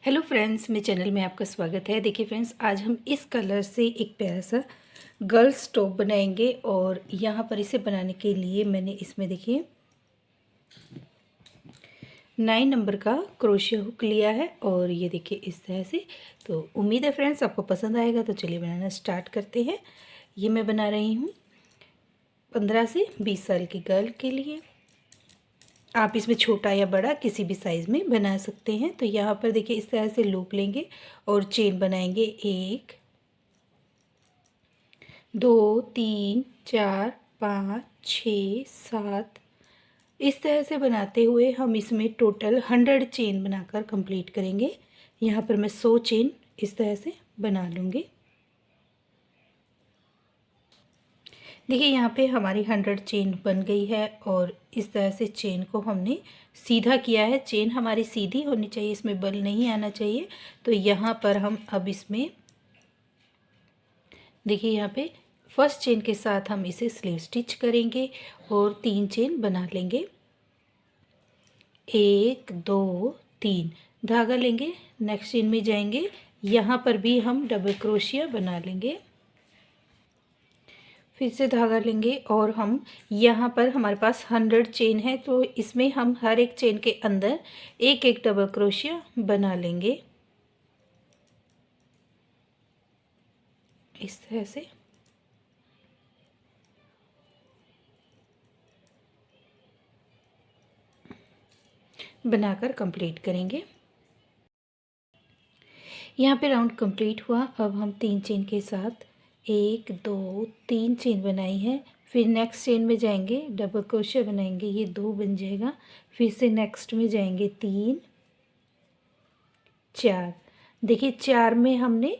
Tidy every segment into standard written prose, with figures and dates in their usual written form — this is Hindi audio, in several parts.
हेलो फ्रेंड्स, मेरे चैनल में आपका स्वागत है। देखिए फ्रेंड्स, आज हम इस कलर से एक प्यारा सा गर्ल्स टॉप बनाएंगे। और यहाँ पर इसे बनाने के लिए मैंने इसमें देखिए 9 नंबर का क्रोशिया हुक लिया है। और ये देखिए इस तरह से। तो उम्मीद है फ्रेंड्स आपको पसंद आएगा। तो चलिए बनाना स्टार्ट करते हैं। ये मैं बना रही हूँ 15 से 20 साल की गर्ल के लिए। आप इसमें छोटा या बड़ा किसी भी साइज़ में बना सकते हैं। तो यहाँ पर देखिए इस तरह से लूप लेंगे और चेन बनाएंगे 1 2 3 4 5 6 7। इस तरह से बनाते हुए हम इसमें टोटल 100 चेन बनाकर कंप्लीट करेंगे। यहाँ पर मैं 100 चेन इस तरह से बना लूँगी। देखिए यहाँ पे हमारी 100 चेन बन गई है। और इस तरह से चेन को हमने सीधा किया है। चेन हमारी सीधी होनी चाहिए, इसमें बल नहीं आना चाहिए। तो यहाँ पर हम अब इसमें देखिए यहाँ पे फर्स्ट चेन के साथ हम इसे स्लीव स्टिच करेंगे और 3 चेन बना लेंगे। 1 2 3 धागा लेंगे, नेक्स्ट चेन में जाएंगे। यहाँ पर भी हम डबल क्रोशिया बना लेंगे। फिर से धागा लेंगे और हम यहाँ पर हमारे पास 100 चेन है। तो इसमें हम हर एक चेन के अंदर एक एक डबल क्रोशिया बना लेंगे इस तरह से। बनाकर कंप्लीट करेंगे। यहाँ पे राउंड कंप्लीट हुआ। अब हम 3 चेन के साथ 1 2 3 चेन बनाई है। फिर नेक्स्ट चेन में जाएंगे, डबल क्रोशिया बनाएंगे, ये 2 बन जाएगा। फिर से नेक्स्ट में जाएंगे 3 4। देखिए 4 में हमने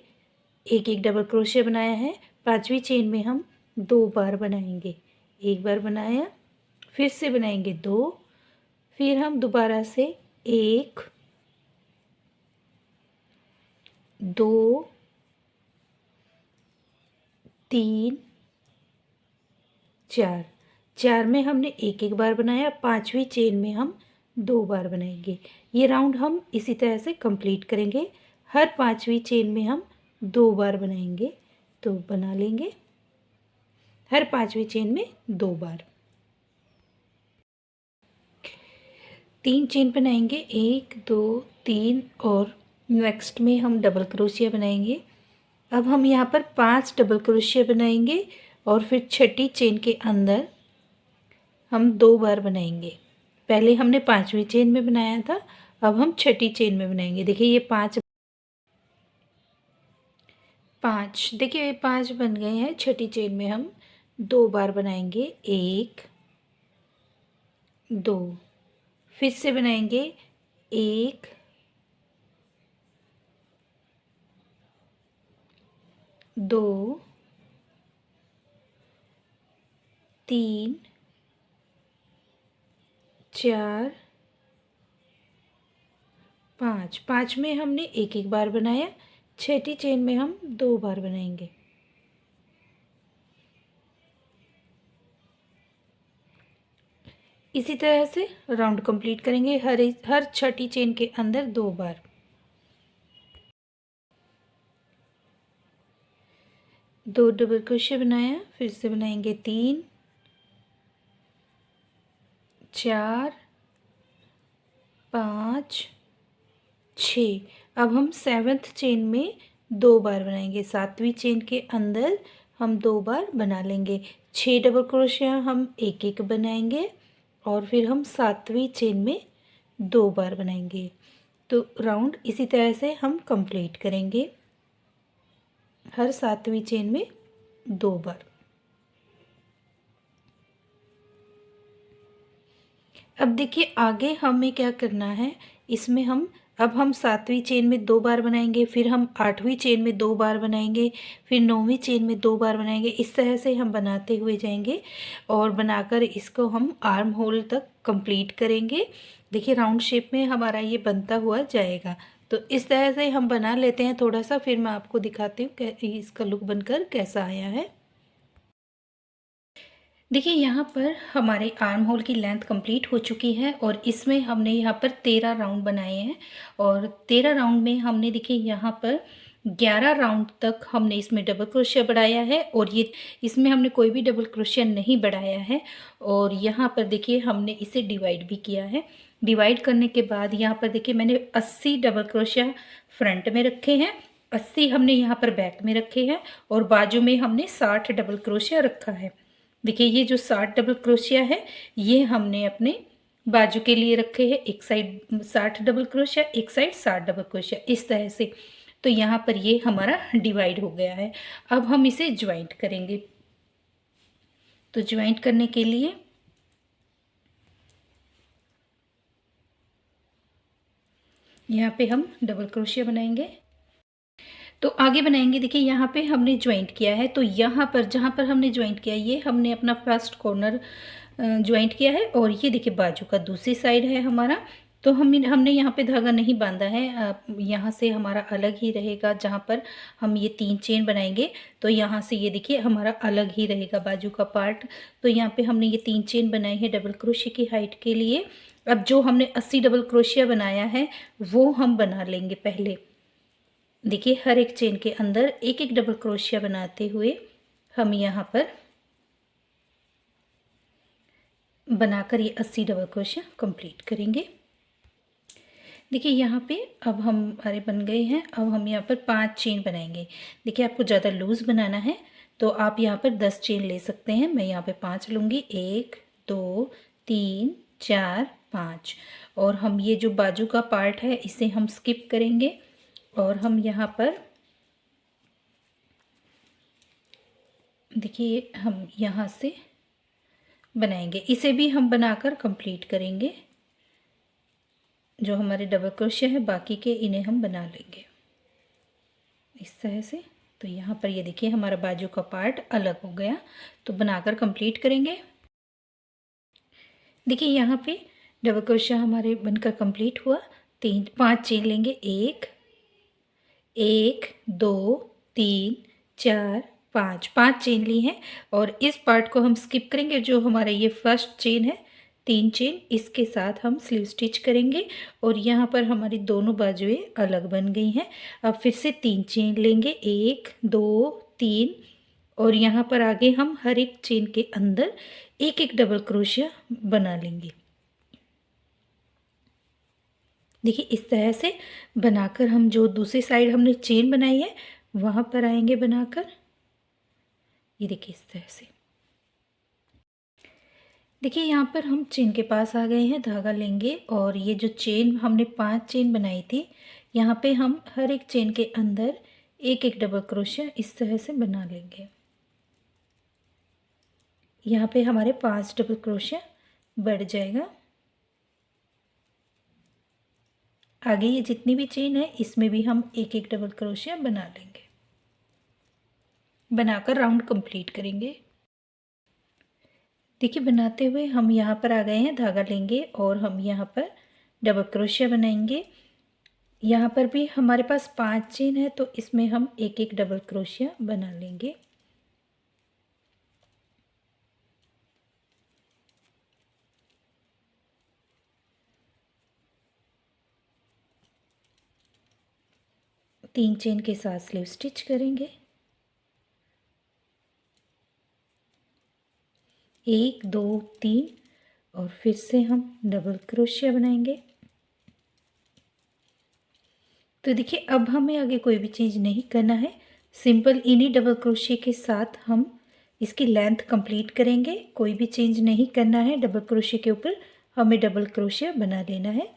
एक एक डबल क्रोशिया बनाया है। 5वीं चेन में हम 2 बार बनाएंगे। एक बार बनाया, फिर से बनाएंगे 2, फिर हम दोबारा से 1 2 3 4। 4 में हमने एक एक बार बनाया। 5वीं चेन में हम 2 बार बनाएंगे। ये राउंड हम इसी तरह से कंप्लीट करेंगे। हर 5वीं चेन में हम 2 बार बनाएंगे। तो बना लेंगे हर 5वीं चेन में 2 बार। 3 चेन बनाएंगे, 1 2 3। और नेक्स्ट में हम डबल क्रोशिया बनाएंगे। अब हम यहाँ पर 5 डबल क्रोशिया बनाएंगे और फिर छठी चेन के अंदर हम 2 बार बनाएंगे। पहले हमने 5वीं चेन में बनाया था, अब हम छठी चेन में बनाएंगे। देखिए ये 5 देखिए ये 5 बन गए हैं। छठी चेन में हम 2 बार बनाएंगे, 1 2। फिर से बनाएंगे 1 2 3 4 5। 5 में हमने एक एक बार बनाया। छठी चेन में हम 2 बार बनाएंगे। इसी तरह से राउंड कंप्लीट करेंगे हर छठी चेन के अंदर 2 बार। 2 डबल क्रोशिया बनाया, फिर से बनाएंगे 3 4 5 6। अब हम 7th चेन में 2 बार बनाएंगे। 7वीं चेन के अंदर हम 2 बार बना लेंगे। 6 डबल क्रोशिया हम एक एक बनाएंगे और फिर हम 7वीं चेन में 2 बार बनाएंगे। तो राउंड इसी तरह से हम कंप्लीट करेंगे हर 7वीं चेन में 2 बार। अब देखिए आगे हमें क्या करना है। इसमें अब हम 7वीं चेन में 2 बार बनाएंगे, फिर हम 8वीं चेन में 2 बार बनाएंगे, फिर 9वीं चेन में 2 बार बनाएंगे। इस तरह से हम बनाते हुए जाएंगे और बनाकर इसको हम आर्म होल तक कंप्लीट करेंगे। देखिए राउंड शेप में हमारा ये बनता हुआ जाएगा। तो इस तरह से हम बना लेते हैं थोड़ा सा, फिर मैं आपको दिखाती हूँ कि इसका लुक बनकर कैसा आया है। देखिए यहाँ पर हमारे आर्म होल की लेंथ कंप्लीट हो चुकी है और इसमें हमने यहाँ पर 13 राउंड बनाए हैं और 13 राउंड में हमने देखिए यहाँ पर 11 राउंड तक हमने इसमें डबल क्रोशिया बढ़ाया है और ये इसमें हमने कोई भी डबल क्रोशिया नहीं बढ़ाया है। और यहाँ पर देखिए हमने इसे डिवाइड भी किया है। डिवाइड करने के बाद यहाँ पर देखिए मैंने 80 डबल क्रोशिया फ्रंट में रखे हैं, 80 हमने यहाँ पर बैक में रखे हैं और बाजू में हमने 60 डबल क्रोशिया रखा है। देखिए ये जो 60 डबल क्रोशिया है ये हमने अपने बाजू के लिए रखे हैं, एक साइड 60 डबल क्रोशिया, एक साइड 60 डबल क्रोशिया, इस तरह से। तो यहाँ पर ये हमारा डिवाइड हो गया है। अब हम इसे ज्वाइंट करेंगे। तो ज्वाइंट करने के लिए यहाँ पे हम डबल क्रोशिया बनाएंगे। तो आगे बनाएंगे। देखिए यहाँ पे हमने ज्वाइंट किया है, तो यहाँ पर जहाँ पर हमने ज्वाइंट किया ये हमने अपना फर्स्ट कॉर्नर ज्वाइंट किया है और ये देखिए बाजू का दूसरी साइड है हमारा। तो हमने यहाँ पे धागा नहीं बांधा है, यहाँ से हमारा अलग ही रहेगा। जहाँ पर हम ये 3 चेन बनाएंगे तो यहाँ से ये देखिए हमारा अलग ही रहेगा बाजू का पार्ट। तो यहाँ पे हमने ये 3 चेन बनाई है डबल क्रोशिया की हाइट के लिए। अब जो हमने 80 डबल क्रोशिया बनाया है वो हम बना लेंगे पहले। देखिए हर एक चेन के अंदर एक एक डबल क्रोशिया बनाते हुए हम यहाँ पर बनाकर ये 80 डबल क्रोशिया कंप्लीट करेंगे। देखिए यहाँ पे अब हमारे बन गए हैं। अब हम यहाँ पर 5 चेन बनाएंगे। देखिए आपको ज़्यादा लूज़ बनाना है तो आप यहाँ पर 10 चेन ले सकते हैं। मैं यहाँ पे 5 लूँगी, 1 2 3 4 5। और हम ये जो बाजू का पार्ट है इसे हम स्किप करेंगे और हम यहाँ पर देखिए हम यहाँ से बनाएंगे। इसे भी हम बनाकर कंप्लीट करेंगे। जो हमारे डबल क्रोशिया है बाकी के इन्हें हम बना लेंगे इस तरह से। तो यहाँ पर ये देखिए हमारा बाजू का पार्ट अलग हो गया, तो बनाकर कंप्लीट करेंगे। देखिए यहाँ पे डबल क्रोशिया हमारे बनकर कंप्लीट हुआ। 5 चेन लेंगे, 1 2 3 4 5, 5 चेन ली हैं और इस पार्ट को हम स्किप करेंगे। जो हमारा ये फर्स्ट चेन है 3 चेन, इसके साथ हम स्लीव स्टिच करेंगे और यहाँ पर हमारी दोनों बाजुएं अलग बन गई हैं। अब फिर से 3 चेन लेंगे, 1 2 3 और यहाँ पर आगे हम हर एक चेन के अंदर एक एक डबल क्रोशिया बना लेंगे। देखिए इस तरह से बनाकर हम जो दूसरी साइड हमने चेन बनाई है वहाँ पर आएंगे बनाकर। ये देखिए इस तरह से। देखिए यहाँ पर हम चेन के पास आ गए हैं। धागा लेंगे और ये जो चेन हमने 5 चेन बनाई थी यहाँ पे हम हर एक चेन के अंदर एक एक डबल क्रोशिया इस तरह से बना लेंगे। यहाँ पे हमारे 5 डबल क्रोशिया बढ़ जाएगा। आगे ये जितनी भी चेन है इसमें भी हम एक एक डबल क्रोशिया बना लेंगे। बनाकर राउंड कंप्लीट करेंगे। देखिए बनाते हुए हम यहाँ पर आ गए हैं। धागा लेंगे और हम यहाँ पर डबल क्रोशिया बनाएंगे। यहाँ पर भी हमारे पास 5 चेन है तो इसमें हम एक एक डबल क्रोशिया बना लेंगे। तीन चेन के साथ स्लीव स्टिच करेंगे। 1 2 3 और फिर से हम डबल क्रोशिया बनाएंगे। तो देखिए अब हमें आगे कोई भी चेंज नहीं करना है। सिंपल इन्हीं डबल क्रोशिया के साथ हम इसकी लेंथ कंप्लीट करेंगे। कोई भी चेंज नहीं करना है। डबल क्रोशिया के ऊपर हमें डबल क्रोशिया बना लेना है।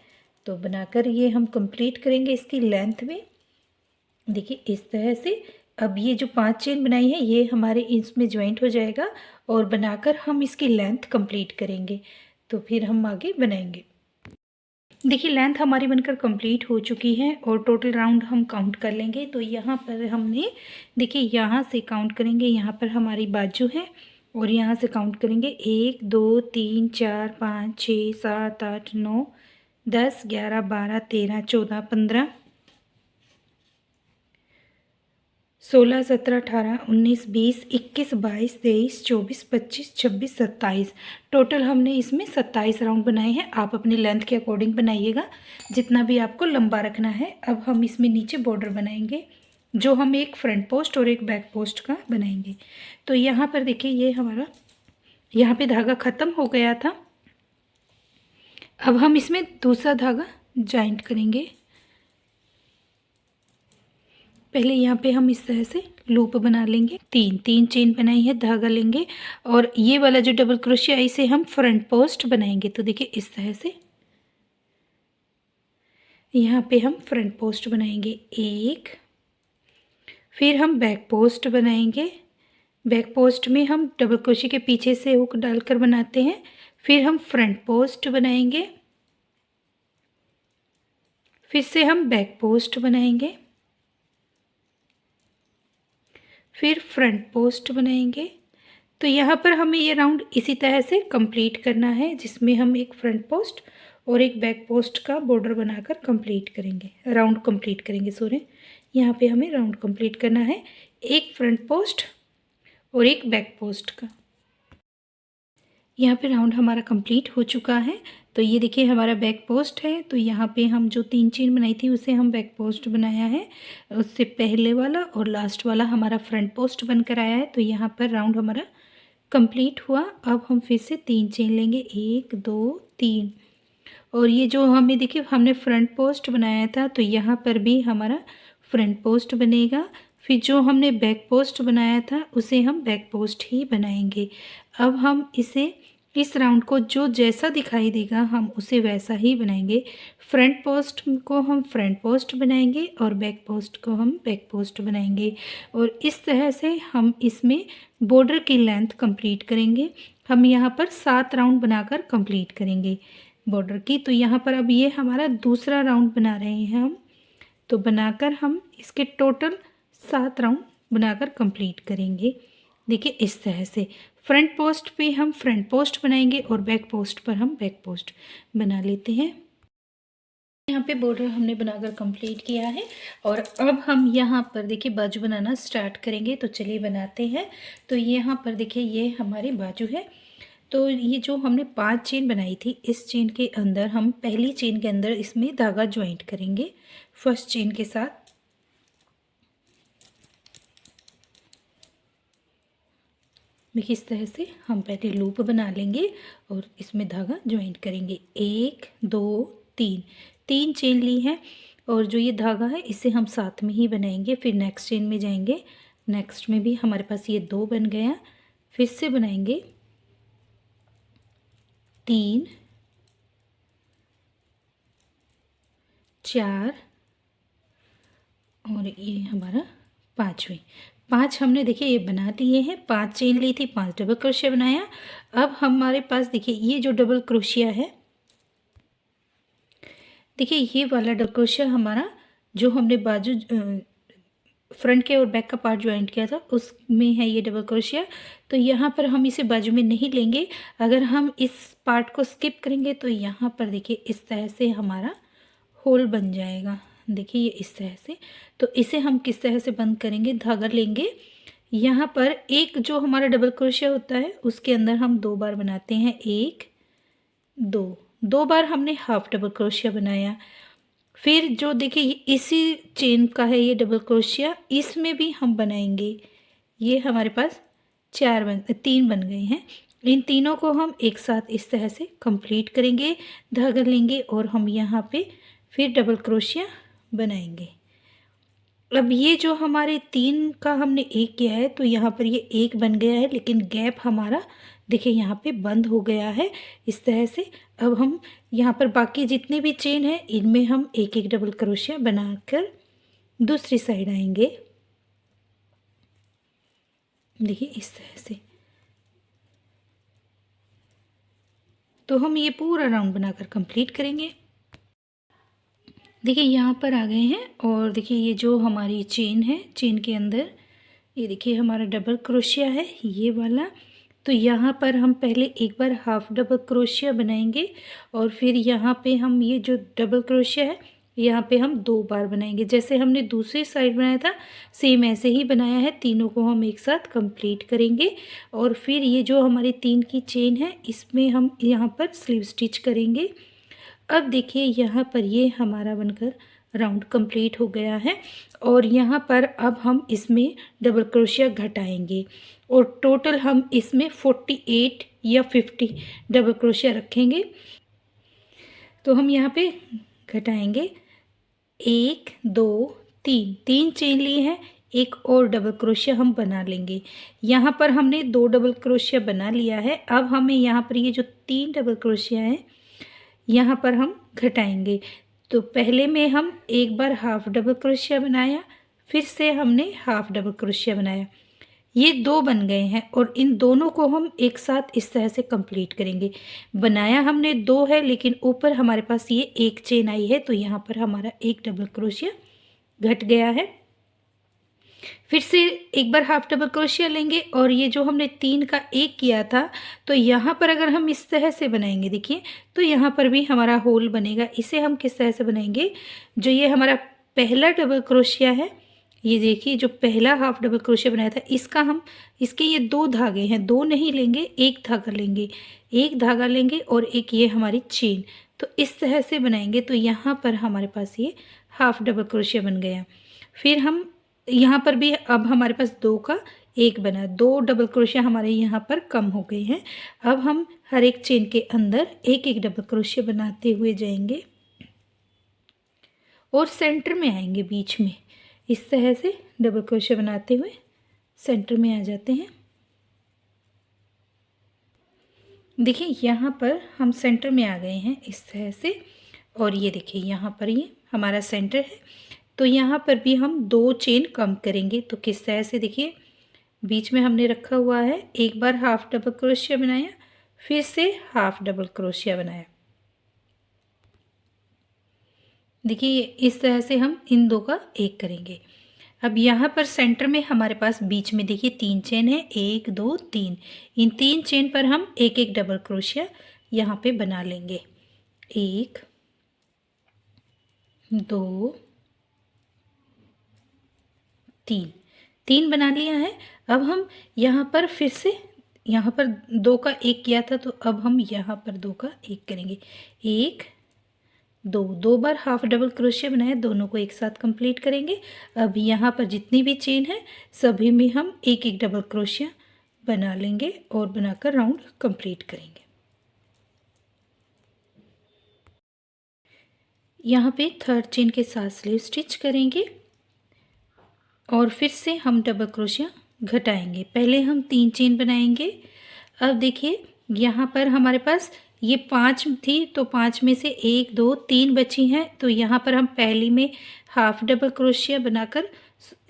तो बनाकर ये हम कंप्लीट करेंगे इसकी लेंथ में। देखिए इस तरह से। अब ये जो 5 चेन बनाई है ये हमारे इसमें ज्वाइंट हो जाएगा और बनाकर हम इसकी लेंथ कंप्लीट करेंगे। तो फिर हम आगे बनाएंगे। देखिए लेंथ हमारी बनकर कंप्लीट हो चुकी है और टोटल राउंड हम काउंट कर लेंगे। तो यहाँ पर हमने देखिए यहाँ से काउंट करेंगे। यहाँ पर हमारी बाजू है और यहाँ से काउंट करेंगे 1 2 3 4 5 6 7 8 9 10 11 12 13 14 15 16, 17, 18, 19, 20, 21, 22, 23, 24, 25, 26, 27। टोटल हमने इसमें 27 राउंड बनाए हैं। आप अपनी लेंथ के अकॉर्डिंग बनाइएगा, जितना भी आपको लंबा रखना है। अब हम इसमें नीचे बॉर्डर बनाएंगे, जो हम एक फ्रंट पोस्ट और एक बैक पोस्ट का बनाएंगे। तो यहाँ पर देखिए, ये हमारा यहाँ पे धागा ख़त्म हो गया था। अब हम इसमें दूसरा धागा जॉइंट करेंगे। पहले यहाँ पे हम इस तरह से लूप बना लेंगे। तीन चेन बनाई है, धागा लेंगे और ये वाला जो डबल क्रोशिया है इसे हम फ्रंट पोस्ट बनाएंगे। तो देखिए इस तरह से यहाँ पे हम फ्रंट पोस्ट बनाएंगे एक, फिर हम बैक पोस्ट बनाएंगे। बैक पोस्ट में हम डबल क्रोशिया के पीछे से हुक डालकर बनाते हैं। फिर हम फ्रंट पोस्ट बनाएंगे, फिर से हम बैक पोस्ट बनाएंगे, फिर फ्रंट पोस्ट बनाएंगे। तो यहाँ पर हमें ये राउंड इसी तरह से कंप्लीट करना है, जिसमें हम एक फ्रंट पोस्ट और एक बैक पोस्ट का बॉर्डर बनाकर कंप्लीट करेंगे, राउंड कंप्लीट करेंगे। सॉरी, यहाँ पे हमें राउंड कंप्लीट करना है, एक फ्रंट पोस्ट और एक बैक पोस्ट का। यहाँ पे राउंड हमारा कंप्लीट हो चुका है। तो ये देखिए हमारा बैक पोस्ट है। तो यहाँ पे हम जो 3 चेन बनाई थी उसे हम बैक पोस्ट बनाया है, उससे पहले वाला और लास्ट वाला हमारा फ्रंट पोस्ट बनकर आया है। तो यहाँ पर राउंड हमारा कंप्लीट हुआ। अब हम फिर से 3 चेन लेंगे, 1 2 3। और ये जो हमें देखिए हमने फ्रंट पोस्ट बनाया था, तो यहाँ पर भी हमारा फ्रंट पोस्ट बनेगा। फिर जो हमने बैक पोस्ट बनाया था उसे हम बैक पोस्ट ही बनाएंगे। अब हम इस राउंड को जो जैसा दिखाई देगा हम उसे वैसा ही बनाएंगे। फ्रंट पोस्ट को हम फ्रंट पोस्ट बनाएंगे और बैक पोस्ट को हम बैक पोस्ट बनाएंगे। और इस तरह से हम इसमें बॉर्डर की लेंथ कंप्लीट करेंगे। हम यहाँ पर 7 राउंड बनाकर कंप्लीट करेंगे बॉर्डर की। तो यहाँ पर अब ये हमारा दूसरा राउंड बना रहे हैं हम। तो बनाकर हम इसके टोटल 7 राउंड बनाकर कंप्लीट करेंगे। देखिए इस तरह से फ्रंट पोस्ट पे हम फ्रंट पोस्ट बनाएंगे और बैक पोस्ट पर हम बैक पोस्ट बना लेते हैं। यहाँ पे बॉर्डर हमने बनाकर कंप्लीट किया है और अब हम यहाँ पर देखिए बाजू बनाना स्टार्ट करेंगे। तो चलिए बनाते हैं। तो यहाँ पर देखिए ये हमारी बाजू है। तो ये जो हमने 5 चेन बनाई थी, इस चेन के अंदर हम पहली चेन के अंदर इसमें धागा ज्वाइंट करेंगे फर्स्ट चेन के साथ। देखिए इस तरह से हम पहले लूप बना लेंगे और इसमें धागा ज्वाइंट करेंगे। 1 2 3 चेन ली है और जो ये धागा है इसे हम साथ में ही बनाएंगे। फिर नेक्स्ट चेन में जाएंगे, नेक्स्ट में भी हमारे पास ये 2 बन गया। फिर से बनाएंगे 3 4 और ये हमारा 5 हमने देखिए ये बना लिए हैं। 5 चेन ली थी, 5 डबल क्रोशिया बनाया। अब हमारे पास देखिए ये जो डबल क्रोशिया है, देखिए ये वाला डबल क्रोशिया हमारा जो हमने बाजू फ्रंट के और बैक का पार्ट ज्वाइंट किया था उसमें है ये डबल क्रोशिया। तो यहाँ पर हम इसे बाजू में नहीं लेंगे। अगर हम इस पार्ट को स्किप करेंगे तो यहाँ पर देखिए इस तरह से हमारा होल बन जाएगा। देखिए ये इस तरह से। तो इसे हम किस तरह से बंद करेंगे, धागा लेंगे, यहाँ पर एक जो हमारा डबल क्रोशिया होता है उसके अंदर हम 2 बार बनाते हैं, 1 2 बार हमने हाफ डबल क्रोशिया बनाया। फिर जो देखिए इसी चेन का है ये डबल क्रोशिया, इसमें भी हम बनाएंगे। ये हमारे पास 3 बन गए हैं। इन तीनों को हम एक साथ इस तरह से कंप्लीट करेंगे, धागा लेंगे और हम यहाँ पे फिर डबल क्रोशिया बनाएंगे। अब ये जो हमारे 3 का हमने 1 किया है तो यहाँ पर ये 1 बन गया है, लेकिन गैप हमारा देखिए यहाँ पे बंद हो गया है इस तरह से। अब हम यहाँ पर बाकी जितने भी चेन है इनमें हम एक एक डबल क्रोशिया बनाकर दूसरी साइड आएंगे। देखिए इस तरह से। तो हम ये पूरा राउंड बनाकर कंप्लीट करेंगे। देखिए यहाँ पर आ गए हैं और देखिए ये जो हमारी चेन है, चेन के अंदर ये देखिए हमारा डबल क्रोशिया है ये वाला। तो यहाँ पर हम पहले एक बार हाफ डबल क्रोशिया बनाएंगे और फिर यहाँ पे हम ये जो डबल क्रोशिया है यहाँ पे हम 2 बार बनाएंगे। जैसे हमने दूसरी साइड बनाया था सेम ऐसे ही बनाया है। तीनों को हम एक साथ कंप्लीट करेंगे और फिर ये जो हमारी 3 की चेन है इसमें हम यहाँ पर स्लीव स्टिच करेंगे। अब देखिए यहाँ पर ये हमारा बनकर राउंड कंप्लीट हो गया है और यहाँ पर अब हम इसमें डबल क्रोशिया घटाएंगे और टोटल हम इसमें 48 या 50 डबल क्रोशिया रखेंगे। तो हम यहाँ पे घटाएंगे 1 2 3, 3 चेन लिए हैं, एक और डबल क्रोशिया हम बना लेंगे। यहाँ पर हमने 2 डबल क्रोशिया बना लिया है। अब हमें यहाँ पर ये जो 3 डबल क्रोशिया है यहाँ पर हम घटाएंगे। तो पहले में हम एक बार हाफ डबल क्रोशिया बनाया, फिर से हमने हाफ डबल क्रोशिया बनाया, ये 2 बन गए हैं और इन दोनों को हम एक साथ इस तरह से कंप्लीट करेंगे। बनाया हमने 2 है लेकिन ऊपर हमारे पास ये एक चेन आई है तो यहाँ पर हमारा एक डबल क्रोशिया घट गया है। फिर से एक बार हाफ डबल क्रोशिया लेंगे और ये जो हमने 3 का एक किया था तो यहाँ पर अगर हम इस तरह से बनाएंगे देखिए तो यहाँ पर भी हमारा होल बनेगा। इसे हम किस तरह से बनाएंगे, जो ये हमारा पहला डबल क्रोशिया है, ये देखिए जो पहला हाफ डबल क्रोशिया बनाया था इसका हम इसके ये 2 धागे हैं, 2 नहीं लेंगे, एक धागा लेंगे, एक धागा लेंगे और एक ये हमारी चेन, तो इस तरह से बनाएंगे। तो यहाँ पर हमारे पास ये हाफ डबल क्रोशिया बन गया। फिर हम यहाँ पर भी अब हमारे पास 2 का एक बना, 2 डबल क्रोशिया हमारे यहाँ पर कम हो गए हैं। अब हम हर एक चेन के अंदर एक एक डबल क्रोशिया बनाते हुए जाएंगे और सेंटर में आएंगे, बीच में इस तरह से डबल क्रोशिया बनाते हुए सेंटर में आ जाते हैं। देखिए यहाँ पर हम सेंटर में आ गए हैं इस तरह से और ये देखिए यहाँ पर ये हमारा सेंटर है। तो यहाँ पर भी हम 2 चेन कम करेंगे। तो किस तरह से, देखिए बीच में हमने रखा हुआ है, एक बार हाफ डबल क्रोशिया बनाया, फिर से हाफ डबल क्रोशिया बनाया। देखिए इस तरह से हम इन 2 का एक करेंगे। अब यहाँ पर सेंटर में हमारे पास बीच में देखिए 3 चेन है, 1 2 3, इन 3 चेन पर हम एक एक डबल क्रोशिया यहाँ पे बना लेंगे। 1 2 3, 3 बना लिया है। अब हम यहाँ पर फिर से यहाँ पर 2 का एक किया था तो अब हम यहाँ पर 2 का एक करेंगे। 1 2 बार हाफ डबल क्रोशिया बनाया, दोनों को एक साथ कंप्लीट करेंगे। अब यहाँ पर जितनी भी चेन है सभी में हम एक एक डबल क्रोशिया बना लेंगे और बनाकर राउंड कंप्लीट करेंगे। यहाँ पे थर्ड चेन के साथ स्लीव स्टिच करेंगे और फिर से हम डबल क्रोशिया घटाएंगे। पहले हम 3 चेन बनाएंगे। अब देखिए यहाँ पर हमारे पास ये 5 थी तो 5 में से 1 2 3 बची हैं, तो यहाँ पर हम पहली में हाफ डबल क्रोशिया बनाकर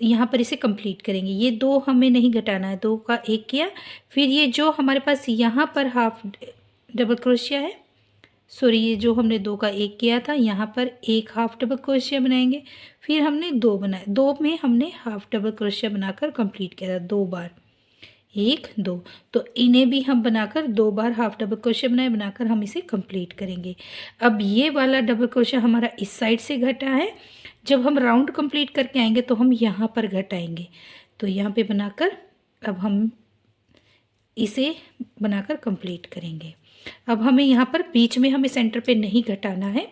यहाँ पर इसे कंप्लीट करेंगे। ये 2 हमें नहीं घटाना है, 2 का एक किया। फिर ये जो हमारे पास यहाँ पर हाफ डबल क्रोशिया है, सॉरी ये जो हमने 2 का एक किया था, यहाँ पर एक हाफ डबल क्रोशिया बनाएंगे। फिर हमने 2 बनाए, 2 में हमने हाफ डबल क्रोशिया बनाकर कंप्लीट किया था 2 बार, 1 2, तो इन्हें भी हम बनाकर 2 बार हाफ डबल क्रोशिया बनाकर हम इसे कंप्लीट करेंगे। अब ये वाला डबल क्रोशिया हमारा इस साइड से घटा है, जब हम राउंड कंप्लीट करके आएंगे तो हम यहाँ पर घटाएंगे। तो यहाँ पे बनाकर अब हम इसे बनाकर कंप्लीट करेंगे। अब हमें यहाँ पर बीच में हमें सेंटर पे नहीं घटाना है,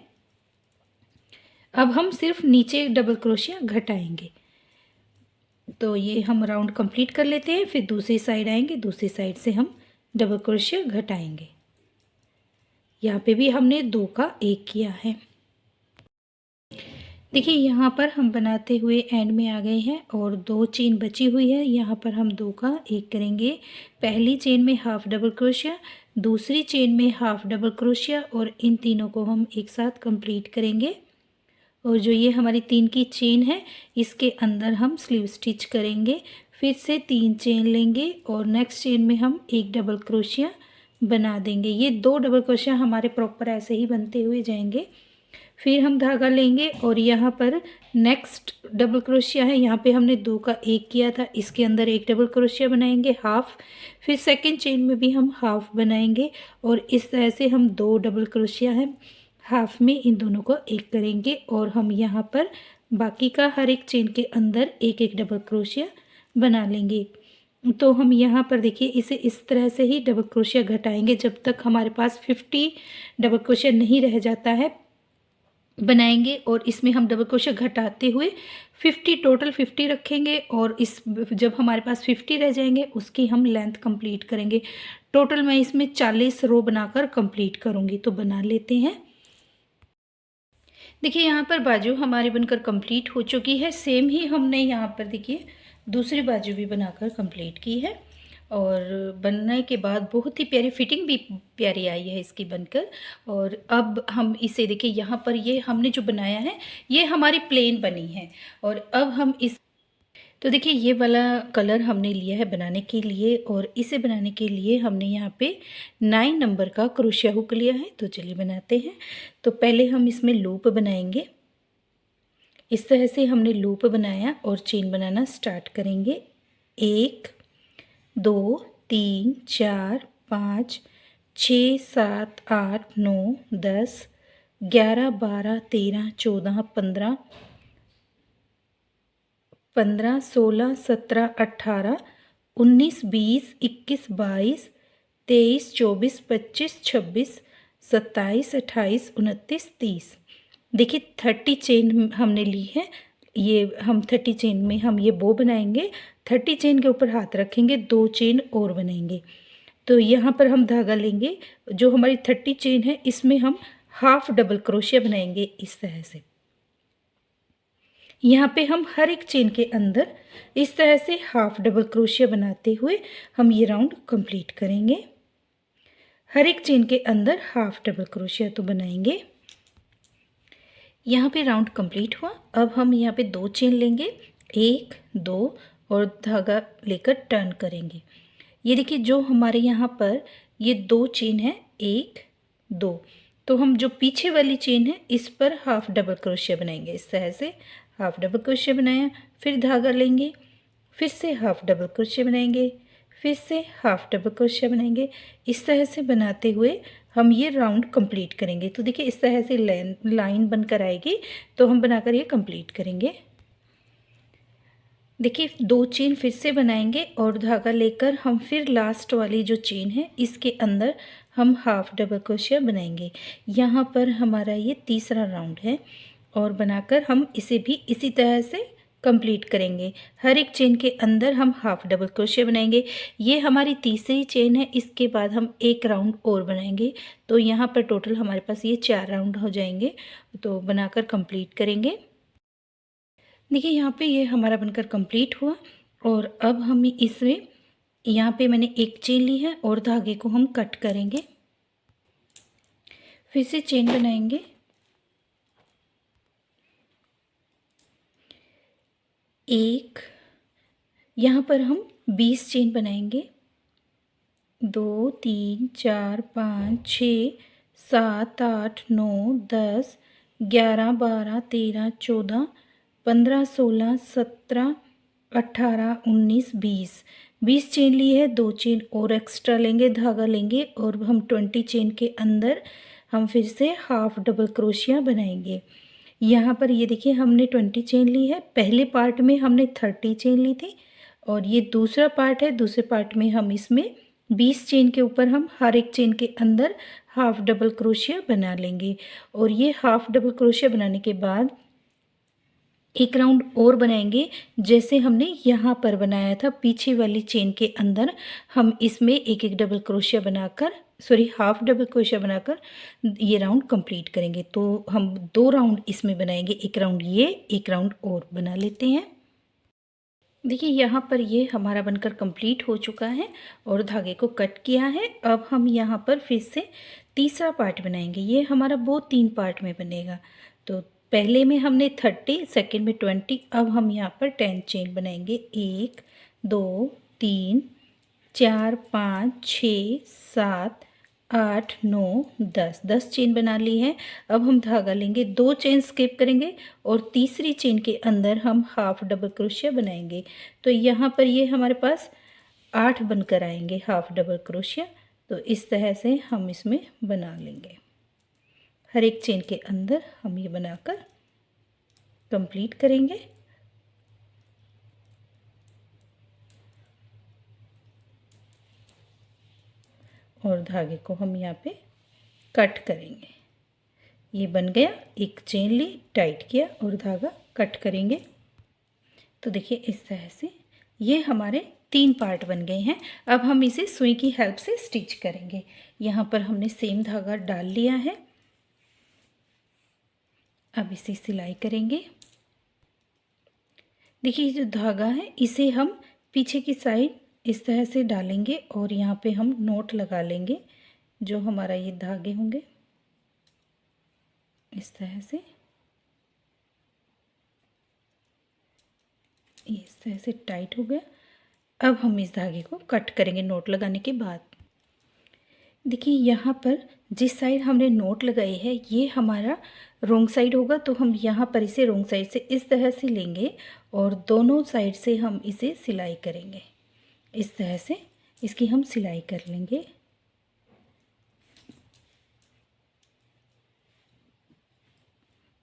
अब हम सिर्फ नीचे डबल क्रोशिया घटाएंगे। तो ये हम राउंड कंप्लीट कर लेते हैं, फिर दूसरी साइड आएंगे, दूसरी साइड से हम डबल क्रोशिया घटाएंगे। यहाँ पे भी हमने 2 का एक किया है। देखिए यहाँ पर हम बनाते हुए एंड में आ गए हैं और 2 चेन बची हुई है, यहाँ पर हम 2 का एक करेंगे। पहली चेन में हाफ डबल क्रोशिया, दूसरी चेन में हाफ डबल क्रोशिया और इन तीनों को हम एक साथ कंप्लीट करेंगे। और जो ये हमारी 3 की चेन है इसके अंदर हम स्लीव स्टिच करेंगे। फिर से 3 चेन लेंगे और नेक्स्ट चेन में हम एक डबल क्रोशिया बना देंगे। ये 2 डबल क्रोशिया हमारे प्रॉपर ऐसे ही बनते हुए जाएंगे। फिर हम धागा लेंगे और यहाँ पर नेक्स्ट डबल क्रोशिया है, यहाँ पे हमने 2 का एक किया था, इसके अंदर एक डबल क्रोशिया बनाएंगे हाफ, फिर सेकंड चेन में भी हम हाफ बनाएंगे और इस तरह से हम 2 डबल क्रोशिया है हाफ में इन दोनों को एक करेंगे और हम यहाँ पर बाकी का हर एक चेन के अंदर एक एक डबल क्रोशिया बना लेंगे। तो हम यहाँ पर देखिए इसे इस तरह से ही डबल क्रोशिया घटाएंगे जब तक हमारे पास 50 डबल क्रोशिया नहीं रह जाता है बनाएंगे। और इसमें हम डबल क्रोशिया घटाते हुए 50 टोटल 50 रखेंगे और इस जब हमारे पास 50 रह जाएंगे उसकी हम लेंथ कंप्लीट करेंगे। टोटल मैं इसमें 40 रो बनाकर कंप्लीट करूँगी। तो बना लेते हैं। देखिए यहाँ पर बाजू हमारी बनकर कंप्लीट हो चुकी है। सेम ही हमने यहाँ पर देखिए दूसरी बाजू भी बनाकर कंप्लीट की है और बनने के बाद बहुत ही प्यारी फिटिंग भी प्यारी आई है इसकी बनकर। और अब हम इसे देखिए यहाँ पर ये हमने जो बनाया है ये हमारी प्लेन बनी है। और अब हम इस तो देखिए ये वाला कलर हमने लिया है बनाने के लिए और इसे बनाने के लिए हमने यहाँ पे 9 नंबर का क्रोशिया हुक लिया है। तो चलिए बनाते हैं। तो पहले हम इसमें लूप बनाएंगे। इस तरह से हमने लूप बनाया और चेन बनाना स्टार्ट करेंगे। 1 2 3 4 5 6 7 8 9 10 11 12 13 14 15 15 16 17 18 19 20 21 22 23 24 25 26 27 28 29 30। देखिए 30 चेन हमने ली है। ये हम 30 चेन में हम ये बो बनाएंगे। 30 चेन के ऊपर हाथ रखेंगे, 2 चेन और बनाएंगे। तो यहाँ पर हम धागा लेंगे। जो हमारी 30 चेन है इसमें हम हाफ डबल क्रोशिया बनाएंगे इस तरह से। यहाँ पे हम हर एक चेन के अंदर इस तरह से हाफ डबल क्रोशिया बनाते हुए हम ये राउंड कंप्लीट करेंगे। हर एक चेन के अंदर हाफ डबल क्रोशिया तो बनाएंगे। यहाँ पे राउंड कंप्लीट हुआ। अब हम यहाँ पे 2 चेन लेंगे, 1 2 और धागा लेकर टर्न करेंगे। ये देखिए जो हमारे यहाँ पर ये 2 चेन है, 1 2, तो हम जो पीछे वाली चेन है इस पर हाफ डबल क्रोशिया बनाएंगे। इस तरह से हाफ डबल क्रोशिया बनाया, फिर धागा लेंगे, फिर से हाफ डबल क्रोशिया बनाएंगे, फिर से हाफ डबल क्रोशिया बनाएंगे। इस तरह से बनाते हुए हम ये राउंड कंप्लीट करेंगे। तो देखिए इस तरह से लाइन बनकर आएगी तो हम बनाकर ये कंप्लीट करेंगे। देखिए 2 चेन फिर से बनाएंगे और धागा लेकर हम फिर लास्ट वाली जो चेन है इसके अंदर हम हाफ डबल क्रोशिया बनाएंगे। यहाँ पर हमारा ये तीसरा राउंड है और बनाकर हम इसे भी इसी तरह से कंप्लीट करेंगे। हर एक चेन के अंदर हम हाफ डबल क्रोशिया बनाएंगे। ये हमारी तीसरी चेन है। इसके बाद हम एक राउंड और बनाएंगे। तो यहाँ पर टोटल हमारे पास ये 4 राउंड हो जाएंगे। तो बनाकर कंप्लीट करेंगे। देखिए यहाँ पे ये हमारा बनकर कंप्लीट हुआ और अब हम इसमें यहाँ पे मैंने एक चेन ली है और धागे को हम कट करेंगे। फिर से चेन बनाएंगे, एक, यहाँ पर हम 20 चेन बनाएंगे। 2 3 4 5 6 7 8 9 10 11 12 13 14 15 16 17 18 19 20 चेन ली है। 2 चेन और एक्स्ट्रा लेंगे, धागा लेंगे और हम 20 चेन के अंदर हम फिर से हाफ डबल क्रोशिया बनाएंगे। यहाँ पर ये देखिए हमने 20 चेन ली है। पहले पार्ट में हमने 30 चेन ली थी और ये दूसरा पार्ट है। दूसरे पार्ट में हम इसमें 20 चेन के ऊपर हम हर एक चेन के अंदर हाफ डबल क्रोशिया बना लेंगे। और ये हाफ डबल क्रोशिया बनाने के बाद एक राउंड और बनाएंगे जैसे हमने यहाँ पर बनाया था। पीछे वाली चेन के अंदर हम इसमें एक एक डबल क्रोशिया बनाकर हाफ डबल क्रोशिया बनाकर ये राउंड कंप्लीट करेंगे। तो हम 2 राउंड इसमें बनाएंगे, एक राउंड ये, एक राउंड और बना लेते हैं। देखिए यहाँ पर ये हमारा बनकर कंप्लीट हो चुका है और धागे को कट किया है। अब हम यहाँ पर फिर से तीसरा पार्ट बनाएंगे। ये हमारा वो 3 पार्ट में बनेगा। तो पहले में हमने 30, सेकंड में 20, अब हम यहाँ पर 10 चेन बनाएंगे। 1 2 3 4 5 6 7 8 9 10 चेन बना ली है। अब हम धागा लेंगे, 2 चेन स्किप करेंगे और तीसरी चेन के अंदर हम हाफ डबल क्रोशिया बनाएंगे। तो यहाँ पर ये हमारे पास 8 बनकर आएंगे हाफ डबल क्रोशिया। तो इस तरह से हम इसमें बना लेंगे। हर एक चेन के अंदर हम ये बनाकर कंप्लीट करेंगे। और धागे को हम यहाँ पे कट करेंगे। ये बन गया, एक चेन ली, टाइट किया और धागा कट करेंगे। तो देखिए इस तरह से ये हमारे 3 पार्ट बन गए हैं। अब हम इसे सुई की हेल्प से स्टिच करेंगे। यहाँ पर हमने सेम धागा डाल लिया है। अब इसे सिलाई करेंगे। देखिए जो धागा है इसे हम पीछे की साइड इस तरह से डालेंगे और यहाँ पे हम नोट लगा लेंगे। जो हमारा ये धागे होंगे इस तरह से, ये इस तरह से टाइट हो गया। अब हम इस धागे को कट करेंगे नोट लगाने के बाद। देखिए यहाँ पर जिस साइड हमने नोट लगाई है ये हमारा रोंग साइड होगा, तो हम यहाँ पर इसे रोंग साइड से इस तरह से लेंगे और दोनों साइड से हम इसे सिलाई करेंगे। इस तरह से इसकी हम सिलाई कर लेंगे।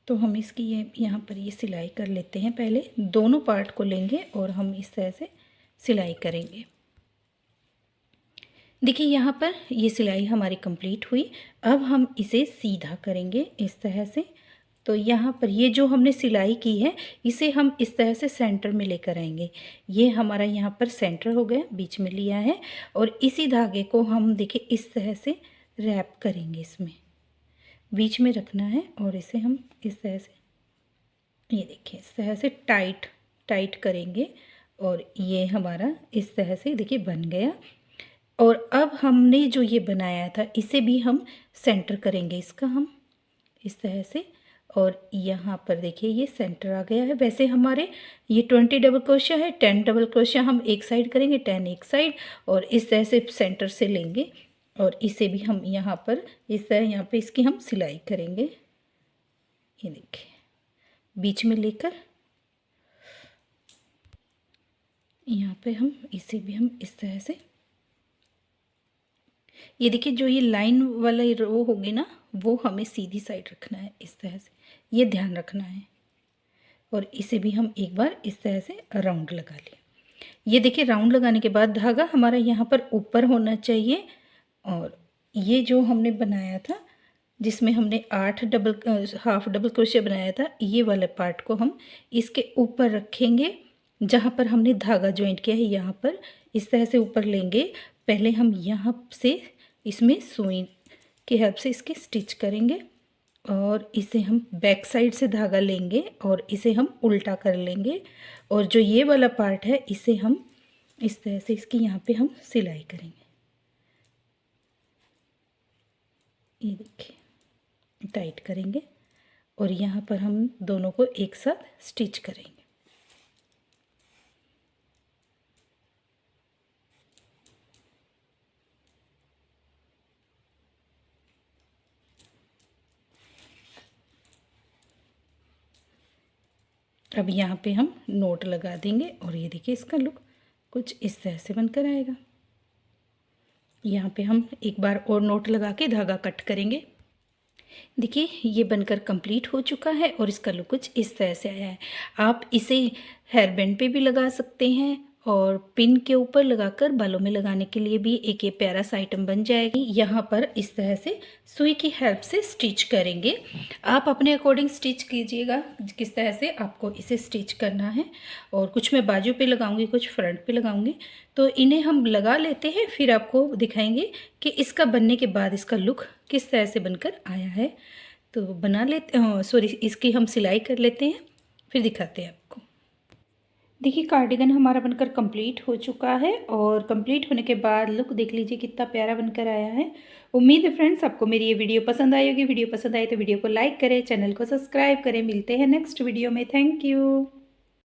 तो हम इसकी ये यहाँ पर ये सिलाई कर लेते हैं। पहले दोनों पार्ट को लेंगे और हम इस तरह से सिलाई करेंगे। देखिए यहाँ पर ये सिलाई हमारी कंप्लीट हुई। अब हम इसे सीधा करेंगे इस तरह से। तो यहाँ पर ये जो हमने सिलाई की है इसे हम इस तरह से सेंटर में लेकर आएंगे। ये हमारा यहाँ पर सेंटर हो गया, बीच में लिया है और इसी धागे को हम देखिए इस तरह से रैप करेंगे, इसमें बीच में रखना है और इसे हम इस तरह से, ये देखिए इस तरह से टाइट करेंगे और ये हमारा इस तरह से देखिए बन गया। और अब हमने जो ये बनाया था इसे भी हम सेंटर करेंगे इसका, हम इस तरह से। और यहाँ पर देखिए ये सेंटर आ गया है। वैसे हमारे ये 20 डबल क्रोशिया है, 10 डबल क्रोशिया हम एक साइड करेंगे, 10 एक साइड, और इस तरह से सेंटर से लेंगे और इसे भी हम यहाँ पर इस तरह यहाँ पे इसकी हम सिलाई करेंगे। ये देखिए बीच में लेकर यहाँ पे हम इसे भी हम इस तरह से, ये देखिए जो ये लाइन वाला रो होगी ना वो हमें सीधी साइड रखना है इस तरह से, ये ध्यान रखना है। और इसे भी हम एक बार इस तरह से राउंड लगा लिया। ये देखिए राउंड लगाने के बाद धागा हमारा यहाँ पर ऊपर होना चाहिए और ये जो हमने बनाया था जिसमें हमने 8 हाफ डबल क्रोशिया बनाया था, ये वाले पार्ट को हम इसके ऊपर रखेंगे। जहाँ पर हमने धागा ज्वाइंट किया है यहाँ पर इस तरह से ऊपर लेंगे। पहले हम यहाँ से इसमें सुई की हेल्प से इसके स्टिच करेंगे और इसे हम बैक साइड से धागा लेंगे और इसे हम उल्टा कर लेंगे। और जो ये वाला पार्ट है इसे हम इस तरह से इसकी यहाँ पे हम सिलाई करेंगे। ये देखिए टाइट करेंगे और यहाँ पर हम दोनों को एक साथ स्टिच करेंगे। अब यहाँ पे हम नोट लगा देंगे और ये देखिए इसका लुक कुछ इस तरह से बनकर आएगा। यहाँ पे हम एक बार और नोट लगा के धागा कट करेंगे। देखिए ये बनकर कंप्लीट हो चुका है और इसका लुक कुछ इस तरह से आया है। आप इसे हेयर बैंड पे भी लगा सकते हैं और पिन के ऊपर लगाकर बालों में लगाने के लिए भी एक ये प्यारा सा आइटम बन जाएगी। यहाँ पर इस तरह से सुई की हेल्प से स्टिच करेंगे। आप अपने अकॉर्डिंग स्टिच कीजिएगा किस तरह से आपको इसे स्टिच करना है। और कुछ मैं बाजू पे लगाऊंगी, कुछ फ्रंट पे लगाऊंगी। तो इन्हें हम लगा लेते हैं, फिर आपको दिखाएंगे कि इसका बनने के बाद इसका लुक किस तरह से बनकर आया है। तो बना लेते सॉरी इसकी हम सिलाई कर लेते हैं, फिर दिखाते हैं आपको। देखिए कार्डिगन हमारा बनकर कंप्लीट हो चुका है और कंप्लीट होने के बाद लुक देख लीजिए कितना प्यारा बनकर आया है। उम्मीद है फ्रेंड्स आपको मेरी ये वीडियो पसंद आई होगी। वीडियो पसंद आई तो वीडियो को लाइक करें, चैनल को सब्सक्राइब करें। मिलते हैं नेक्स्ट वीडियो में। Thank you.